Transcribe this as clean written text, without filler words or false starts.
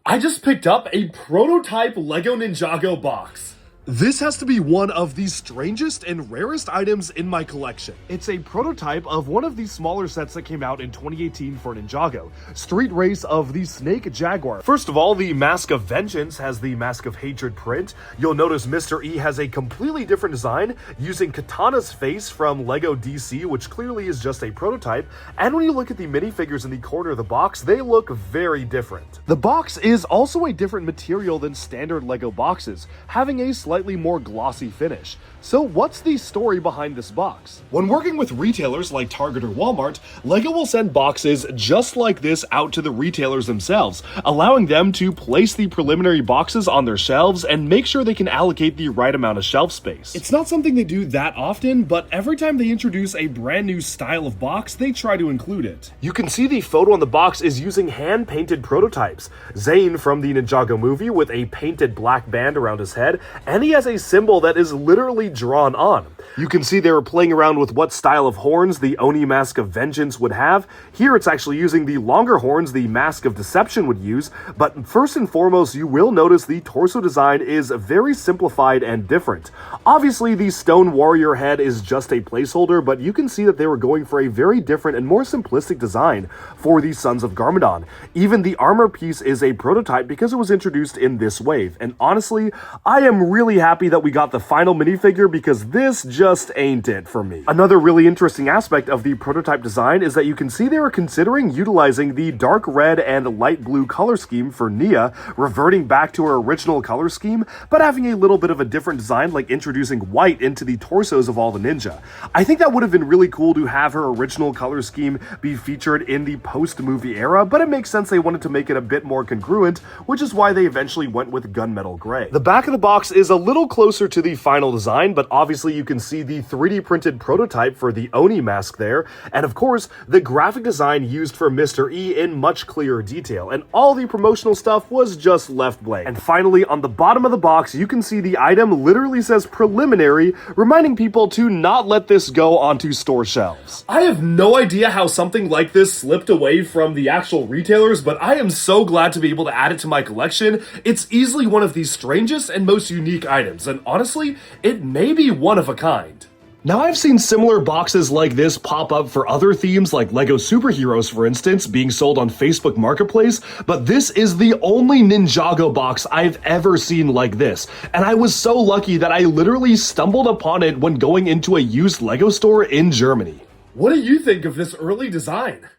I just picked up a prototype Lego Ninjago box. This has to be one of the strangest and rarest items in my collection. It's a prototype of one of the smaller sets that came out in 2018 for Ninjago, Street Race of the Snake Jaguar. First of all, the Mask of Vengeance has the Mask of Hatred print. You'll notice Mr. E has a completely different design using Katana's face from Lego DC, which clearly is just a prototype. And when you look at the minifigures in the corner of the box, they look very different. The box is also a different material than standard Lego boxes, having a slightly more glossy finish. So what's the story behind this box? When working with retailers like Target or Walmart, Lego will send boxes just like this out to the retailers themselves, allowing them to place the preliminary boxes on their shelves and make sure they can allocate the right amount of shelf space. It's not something they do that often, but every time they introduce a brand new style of box, they try to include it. You can see the photo on the box is using hand-painted prototypes. Zane from the Ninjago movie with a painted black band around his head, and he has a symbol that is literally drawn on. You can see they were playing around with what style of horns the Oni Mask of Vengeance would have. Here it's actually using the longer horns the Mask of Deception would use, but first and foremost you will notice the torso design is very simplified and different. Obviously the Stone Warrior head is just a placeholder, but you can see that they were going for a very different and more simplistic design for the Sons of Garmadon. Even the armor piece is a prototype because it was introduced in this wave, and honestly, I am really happy that we got the final minifigure because this just ain't it for me. Another really interesting aspect of the prototype design is that you can see they were considering utilizing the dark red and light blue color scheme for Nia, reverting back to her original color scheme, but having a little bit of a different design, like introducing white into the torsos of all the ninja. I think that would have been really cool to have her original color scheme be featured in the post-movie era, but it makes sense they wanted to make it a bit more congruent, which is why they eventually went with gunmetal gray. The back of the box is a little closer to the final design, but obviously you can see the 3D printed prototype for the Oni mask there, and of course the graphic design used for Mr. E in much clearer detail, and all the promotional stuff was just left blank. And finally, on the bottom of the box you can see the item literally says preliminary, reminding people to not let this go onto store shelves. I have no idea how something like this slipped away from the actual retailers, but I am so glad to be able to add it to my collection. It's easily one of the strangest and most unique items, and honestly, it may be one of a kind. Now, I've seen similar boxes like this pop up for other themes like Lego Superheroes, for instance, being sold on Facebook Marketplace, but this is the only Ninjago box I've ever seen like this, and I was so lucky that I literally stumbled upon it when going into a used Lego store in Germany. What do you think of this early design?